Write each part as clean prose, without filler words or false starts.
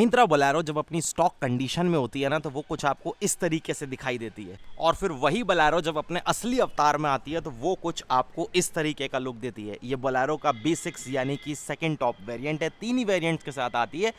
Mahindra Bolero जब अपनी stock condition में होती है ना तो वो कुछ आपको इस तरीके से दिखाई देती है, और फिर वही बोलेरो जब अपने असली अवतार में आती है तो वो कुछ आपको इस तरीके का लुक देती है। ये बोलेरो का B6 यानी कि सेकंड टॉप वेरिएंट है। तीन ही वेरिएंट्स के साथ आती है।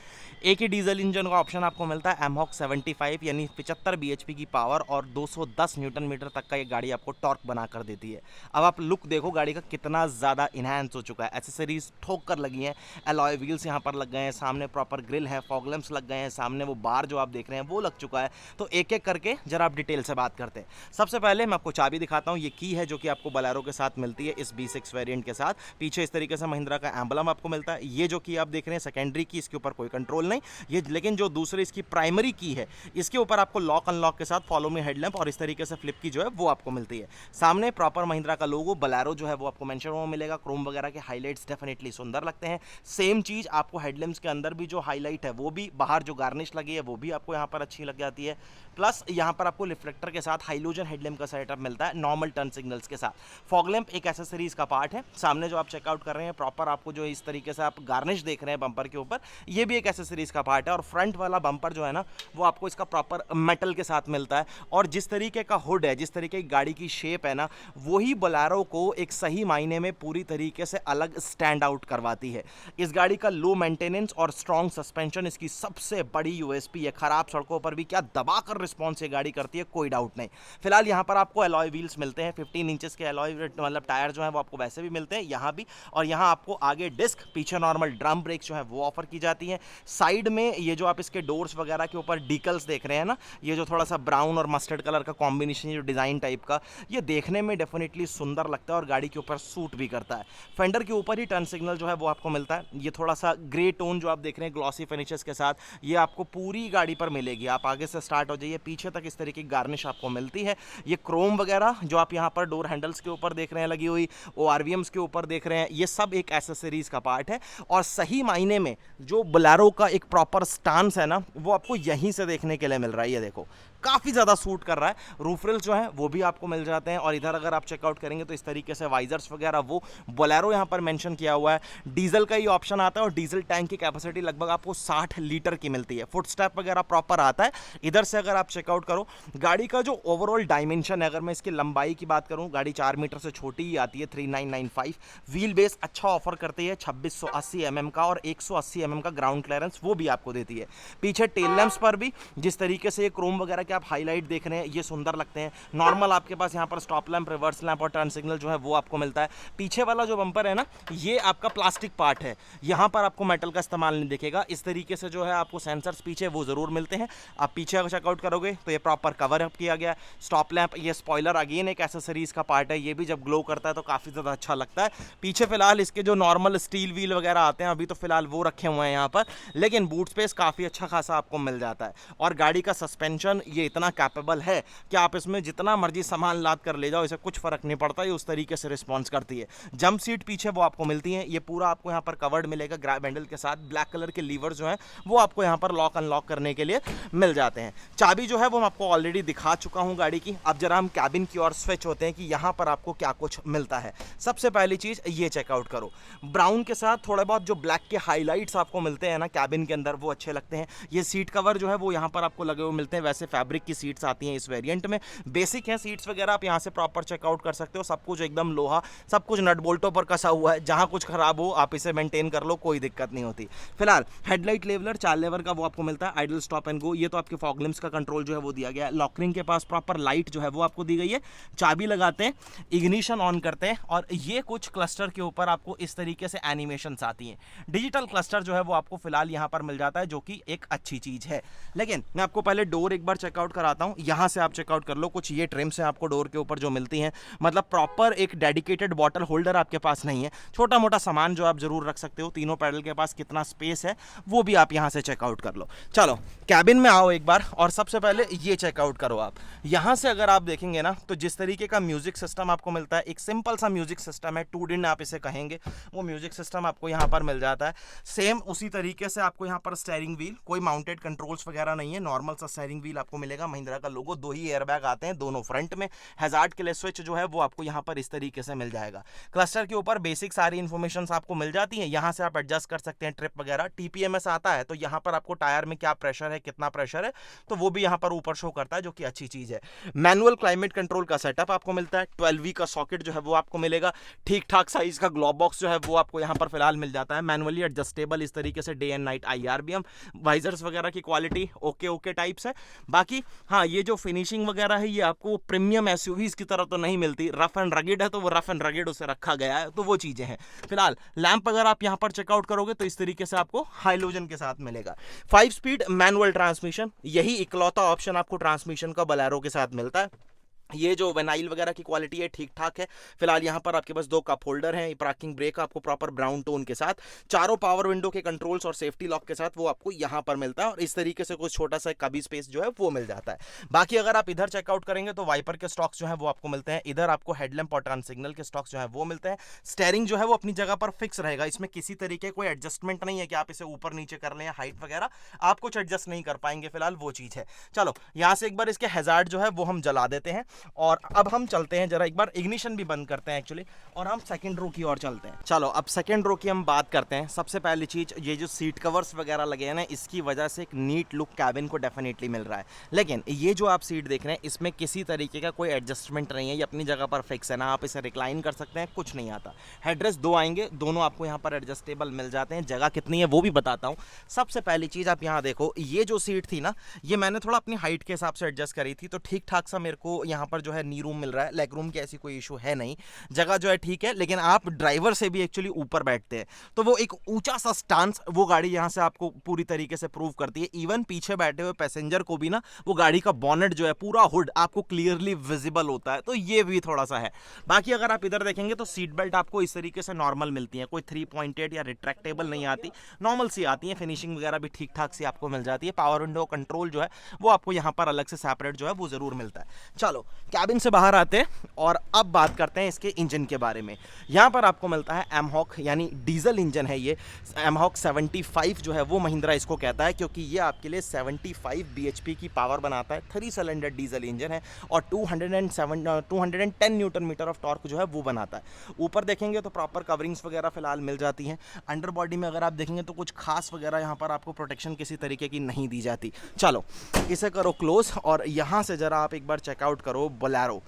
एक ही डीजल इंजन का ऑप्शन आपको मिलता है, एमहॉक 75 यानी 75 bhp की पावर और 210 न्यूटन मीटर तक का ये गाड़ी आपको टॉर्क बना कर देती है। अब आप लुक देखो गाड़ी का कितना ज़्यादा इन्हांस हो चुका है। एसेसरीज ठोक कर लगी हैं, अलॉय व्हील्स यहाँ पर लग गए हैं, सामने प्रॉपर ग्रिल है, फॉग लैंप्स लग गए हैं, सामने वो बार जो आप देख रहे हैं वो लग चुका है। तो एक एक करके जरा आप डिटेल से बात करते हैं। सबसे पहले मैं आपको चाबी दिखाता हूँ। ये की है जो कि आपको बोलेरो के साथ मिलती है इस B6 वेरिएंट के साथ। पीछे इस तरीके से महिंद्रा का एम्बलम आपको मिलता है। ये जो की आप देख रहे हैं सेकेंडरी की, इसके ऊपर कोई कंट्रोल नहीं ये, लेकिन जो दूसरी इसकी प्राइमरी की है इसके ऊपर आपको लॉक अनलॉक के साथ फॉलो मी हेडलैम्प और इस तरीके से फ्लिप की जो है वो आपको मिलती है। सामने प्रॉपर महिंद्रा का लोगो बोलेरो जो है वो आपको मेंशन हुआ मिलेगा। क्रोम वगैरह के हाईलाइट्स डेफिनेटली सुंदर लगते हैं। सेम चीज आपको हेडलैम्प्स के अंदर भी जो हाईलाइट है वो भी, बाहर जो गार्निश लगी है वो भी आपको यहाँ पर अच्छी लग जाती है। प्लस यहाँ पर आपको रिफ्लेक्टर के साथ हाइलोजन हेडलैम्प का सेटअप मिलता है नॉर्मल टर्न सिग्नल्स के साथ। फॉग लैंप एक एसेसरीज का पार्ट है। सामने जो आप चेकआउट कर रहे हैं प्रॉपर आपको जो इस तरीके से आप गार्निश देख रहे हैं बम्पर के ऊपर, ये भी एक एसेसरीज का पार्ट है। और फ्रंट वाला बम्पर जो है ना वो आपको इसका प्रॉपर मेटल के साथ मिलता है। और जिस तरीके का हुड है, जिस तरीके की गाड़ी की शेप है ना, वही बोलेरो को एक सही मायने में पूरी तरीके से अलग स्टैंड आउट करवाती है। इस गाड़ी का लो मेंटेनेंस और स्ट्रॉन्ग सस्पेंशन इसकी सबसे बड़ी यूएसपी है। खराब सड़कों पर भी क्या दबाकर रिस्पॉन्स ये गाड़ी करती है, कोई डाउट नहीं। फिलहाल यहाँ पर आपको अलॉय व्हील्स मिलते हैं, 15 इंचेस के अलॉय मतलब टायर जो है वो आपको वैसे भी मिलते हैं यहाँ भी। और यहाँ आपको आगे डिस्क, पीछे नॉर्मल ड्रम ब्रेक जो है वो ऑफर की जाती है। साइड में ये जो आप इसके डोर्स वगैरह के ऊपर डीकल्स देख रहे हैं ना, ये जो थोड़ा सा ब्राउन और मस्टर्ड कलर का कॉम्बिनेशन, जो डिजाइन टाइप का, ये देखने में डेफिनेटली सुंदर लगता है और गाड़ी के ऊपर सूट भी करता है। फेंडर के ऊपर ही टर्न सिग्नल जो है वो आपको मिलता है। ये थोड़ा सा ग्रे टोन जो आप देख रहे हैं ग्लॉसी फिनिशेस के साथ, ये आपको पूरी गाड़ी पर मिलेगी। आप आगे से स्टार्ट हो जाइए, पीछे तक इस तरीके की गार्निश आपको मिलती है। ये क्रोम वगैरह जो आप यहाँ पर डोर हैंडल्स के ऊपर देख रहे हैं लगी हुई, ORVMs के ऊपर देख रहे हैं, ये सब एक एसेसरीज का पार्ट है। और सही मायने में जो बोलेरो का एक प्रॉपर स्टांस है ना वो आपको यहीं से देखने के लिए मिल रहा है। ये देखो काफ़ी ज़्यादा सूट कर रहा है। रूफ रेल्स जो है वो भी आपको मिल जाते हैं। और इधर अगर आप चेकआउट करेंगे तो इस तरीके से वाइजर्स वगैरह वो बोलेरो यहाँ पर मेंशन किया हुआ है। डीजल का ही ऑप्शन आता है और डीजल टैंक की कैपेसिटी लगभग आपको 60 लीटर की मिलती है। फुट स्टेप वगैरह प्रॉपर आता है। इधर से अगर आप चेकआउट करो गाड़ी का जो ओवरऑल डायमेंशन है, अगर मैं इसकी लंबाई की बात करूँ, गाड़ी 4 मीटर से छोटी ही आती है, 3995। व्हील बेस अच्छा ऑफर करती है, 2680 mm का, और 180 mm का ग्राउंड क्लियरेंस वो भी आपको देती है। पीछे टेल लैंप्स पर भी जिस तरीके से ये क्रोम वगैरह आप हाईलाइट देख रहे हैं ये सुंदर लगते हैं। नॉर्मल आपके पास यहाँ पर स्टॉप लैंप, रिवर्स लैंप और टर्न सिग्नल जो है वो आपको मिलता है। पीछे वाला जो बम्पर है ना ये आपका प्लास्टिक पार्ट है, यहाँ पर आपको मेटल का इस्तेमाल नहीं दिखेगा। इस तरीके से जो है आपको सेंसर्स पीछे वो जरूर मिलते हैं। आप पीछे अगर चेकआउट करोगे तो ये प्रॉपर कवर अप किया गया। स्टॉप लैंप, ये स्पॉइलर अगेन एक एसेसरीज का पार्ट है, ये भी जब ग्लो करता है तो काफी ज्यादा अच्छा लगता है। पीछे फिलहाल इसके जो नॉर्मल स्टील व्हील वगैरह आते हैं अभी तो फिलहाल वो रखे हुए हैं यहाँ पर, लेकिन बूट स्पेस काफी अच्छा खासा आपको मिल जाता है। और गाड़ी का सस्पेंशन ये इतना कैपेबल है कि आप इसमें जितना मर्जी सामान लाद कर ले जाओ, इसे कुछ फर्क नहीं पड़ता, ये उस तरीके से रिस्पॉन्स करती है। जंप सीट पीछे वो आपको मिलती है। ये पूरा आपको यहाँ पर कवर्ड मिलेगा ग्रैब हैंडल के साथ। ब्लैक कलर के लीवर जो है वो आपको यहाँ पर लॉक अनलॉक करने के लिए मिल जाते हैं। चाबी जो है वो मैं आपको ऑलरेडी दिखा चुका हूँ गाड़ी की। अब जरा हम कैबिन की ओर स्विच होते हैं कि यहाँ पर आपको क्या कुछ मिलता है। सबसे पहली चीज ये चेकआउट करो, ब्राउन के साथ थोड़े बहुत जो ब्लैक के हाईलाइट्स आपको मिलते हैं ना कैबिन के अंदर वो अच्छे लगते हैं। ये सीट कवर जो है वो यहाँ पर आपको लगे हुए मिलते हैं। वैसे फैब्रिक की सीट्स आती हैं इस वेरिएंट में, बेसिक है सीट्स वगैरह, आप यहाँ से प्रॉपर चेकआउट कर सकते हो। सब कुछ एकदम लोहा, सब कुछ नट बोल्टों पर कसा हुआ है। जहाँ कुछ खराब हो आप इसे मेंटेन कर लो, कोई दिक्कत नहीं होती। फिलहाल हेडलाइट लेवलर 4 लेवर का वो आपको मिलता है। आइडल, स्टॉप एंड गो, ये तो आपके फॉग लैंप्स का कंट्रोल जो है वो दिया गया है। लॉकरिंग के पास प्रॉपर लाइट जो है वो आपको दी गई है। चाबी लगाते हैं, इग्निशन ऑन करते हैं और ये कुछ क्लस्टर के ऊपर आपको इस तरीके से एनिमेशंस आती हैं। डिजिटल क्लस्टर जो है वो आपको फिलहाल यहाँ पर मिल जाता है, जो कि एक अच्छी चीज है। लेकिन मैं आपको पहले डोर एक बार चेकआउट कराता हूँ। यहाँ से आप चेकआउट कर लो, कुछ ये ट्रिम्स हैं आपको डोर के ऊपर जो मिलती हैं। मतलब प्रॉपर एक डेडिकेटेड बॉटल होल्डर आपके पास नहीं है। छोटा मोटा सामान जो आप जरूर रख सकते हो। तीनों पैडल के पास कितना स्पेस है वो भी आप यहाँ से चेकआउट कर लो। चलो कैबिन में आओ एक बार और सबसे पहले ये चेकआउट करो आप। यहाँ से अगर आप देखेंगे ना तो जिस तरीके का म्यूजिक सिस्टम आपको मिलता है, एक सिंपल सा म्यूजिक सिस्टम है, 2 आप इसे कहेंगे, वो म्यूजिक सिस्टम आपको यहाँ पर मिल जाता है। सेम उसी तरीके से आपको यहाँ पर स्टीयरिंग व्हील, कोई माउंटेड कंट्रोल्स वगैरह नहीं है, नॉर्मल सा स्टीयरिंग व्हील आपको मिलेगा महिंद्रा का लोगो, 2 ही एयरबैग आते हैं दोनों फ्रंट में। हैजार्ड के लिए स्विच जो है वो आपको यहाँ पर इस तरीके से मिल जाएगा। क्लस्टर के ऊपर बेसिक सारी इन्फॉर्मेशन आपको मिल जाती है, यहाँ से आप एडजस्ट कर सकते हैं ट्रिप वगैरह। टीपीएमएस आता है तो यहाँ पर आपको टायर में क्या प्रेशर है, कितना प्रेशर है, तो वो भी यहाँ पर ऊपर शो करता है, जो कि अच्छी चीज है। मैनुअल क्लाइमेट कंट्रोल का सेटअप आपको मिलता है, 12V का सॉकेट जो है वो आपको मिलेगा, ठीक ठाक साइज का ग्लोब बॉक्स जो है वो आपको यहाँ पर फिलहाल मिल जाता है, मैनुअली एडजस्टेबल इस तरीके से, day and night IRBM। Visors वगैरह की क्वालिटी ओके टाइप्स है। बाकी हाँ, ये जो फिनिशिंग वगैरह है ये आपको प्रीमियम एसयूवीज की तरह तो नहीं मिलती, रफ एंड रगेड है तो वो रफ एंड रगेड उसे रखा गया है, तो वो चीजें हैं। फिलहाल लैंप अगर आप यहाँ पर चेकआउट करोगे तो इस तरीके से आपको हाइलोजन के साथ मिलेगा। 5 स्पीड मैनुअल ट्रांसमिशन, यही इकलौता ऑप्शन आपको ट्रांसमिशन का बोलेरो के साथ मिलता है। ये जो वेनाइल वगैरह की क्वालिटी है ठीक ठाक है। फिलहाल यहाँ पर आपके पास 2 कप होल्डर हैं, पार्किंग ब्रेक आपको प्रॉपर ब्राउन टोन के साथ, चारों पावर विंडो के कंट्रोल्स और सेफ्टी लॉक के साथ वो आपको यहाँ पर मिलता है, और इस तरीके से कुछ छोटा सा कभी स्पेस जो है वो मिल जाता है। बाकी अगर आप इधर चेकआउट करेंगे तो वाइपर के स्टॉक्स जो है वो आपको मिलते हैं, इधर आपको हेडलैम्प और टर्न सिग्नल के स्टॉक्स जो है वो मिलते हैं। स्टेयरिंग जो है वो अपनी जगह पर फिक्स रहेगा, इसमें किसी तरीके कोई एडजस्टमेंट नहीं है कि आप इसे ऊपर नीचे कर लें या हाइट वगैरह आप कुछ एडजस्ट नहीं कर पाएंगे, फिलहाल वो चीज़ है। चलो यहाँ से एक बार इसके हैजार्ड जो है वो हम जला देते हैं, और अब हम चलते हैं जरा, एक बार इग्निशन भी बंद करते हैं एक्चुअली, और हम सेकंड रो की ओर चलते हैं। चलो अब सेकंड रो की हम बात करते हैं। सबसे पहली चीज, ये जो सीट कवर्स वगैरह लगे हैं ना, इसकी वजह से एक नीट लुक कैबिन को डेफिनेटली मिल रहा है। लेकिन ये जो आप सीट देख रहे हैं इसमें किसी तरीके का कोई एडजस्टमेंट नहीं है, ये अपनी जगह पर फिक्स है ना, आप इसे रिक्लाइन कर सकते हैं, कुछ नहीं आता। हेडरेस्ट 2 आएंगे, दोनों आपको यहाँ पर एडजस्टेबल मिल जाते हैं। जगह कितनी है वो भी बताता हूँ। सबसे पहली चीज आप यहाँ देखो, ये जो सीट थी ना, ये मैंने थोड़ा अपनी हाइट के हिसाब से एडजस्ट करी थी, तो ठीक ठाक सा मेरे को यहाँ पर जो है नी रूम मिल रहा है, लेग रूम की ऐसी कोई इशू है नहीं, जगह जो है ठीक है। लेकिन आप ड्राइवर से भी एक्चुअली ऊपर बैठते हैं, तो वो एक ऊंचा सा स्टांस वो गाड़ी यहां से आपको पूरी तरीके से प्रूव करती है। इवन पीछे बैठे हुए पैसेंजर को भी ना वो गाड़ी का बॉनेट जो है पूरा हुड आपको क्लियरली विजिबल होता है, तो ये भी थोड़ा सा है। बाकी अगर आप इधर देखेंगे तो सीट बेल्ट आपको इस तरीके से नॉर्मल मिलती है, कोई 3 पॉइंटेड या रिट्रैक्टेबल नहीं आती, नॉर्मल सी आती है। फिनिशिंग वगैरह भी ठीक ठाक सी आपको मिल जाती है। पावर विंडो कंट्रोल जो है वो आपको यहाँ पर अलग से सेपरेट जो है वो जरूर मिलता है। चलो कैबिन से बाहर आते हैं और अब बात करते हैं इसके इंजन के बारे में। यहाँ पर आपको मिलता है एमहॉक, यानी डीजल इंजन है ये। एमहॉक 75 जो है वो महिंद्रा इसको कहता है, क्योंकि ये आपके लिए 75 bhp की पावर बनाता है। 3 सिलेंडर डीजल इंजन है और 210 न्यूटन मीटर ऑफ टॉर्क जो है वो बनाता है। ऊपर देखेंगे तो प्रॉपर कवरिंग्स वगैरह फिलहाल मिल जाती हैं। अंडर बॉडी में अगर आप देखेंगे तो कुछ खास वगैरह यहाँ पर आपको प्रोटेक्शन किसी तरीके की नहीं दी जाती। चलो इसे करो क्लोज और यहाँ से ज़रा आप एक बार चेकआउट करो बोलेरो।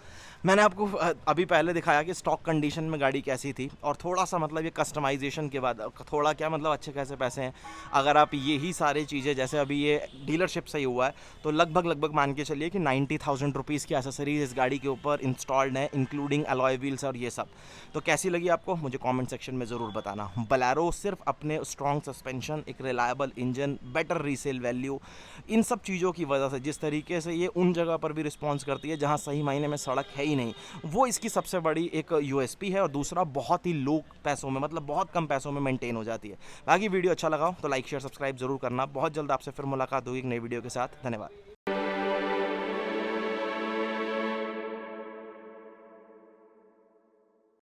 मैंने आपको अभी पहले दिखाया कि स्टॉक कंडीशन में गाड़ी कैसी थी, और थोड़ा सा मतलब ये कस्टमाइजेशन के बाद थोड़ा क्या मतलब अच्छे खासे पैसे हैं। अगर आप यही सारी चीज़ें, जैसे अभी ये डीलरशिप से ही हुआ है, तो लगभग मान के चलिए कि 90,000 रुपीज़ की एसेसरीज इस गाड़ी के ऊपर इंस्टॉल्ड है, इंक्लूडिंग अलॉय व्हील्स और ये सब। तो कैसी लगी आपको मुझे कॉमेंट सेक्शन में ज़रूर बताना। बोलेरो सिर्फ अपने स्ट्रॉन्ग सस्पेंशन, एक reliable engine, better resale value, इन सब चीज़ों की वजह से जिस तरीके से ये उन जगह पर भी रिस्पॉन्स करती है जहाँ सही मायने में सड़क है ही नहीं, वो इसकी सबसे बड़ी एक यूएसपी है। और दूसरा बहुत ही लो पैसों में, मतलब बहुत कम पैसों में मेंटेन हो जाती है। बाकी वीडियो अच्छा लगा हो तो लाइक शेयर सब्सक्राइब जरूर करना। बहुत जल्द आपसे फिर मुलाकात होगी एक नई वीडियो के साथ। धन्यवाद।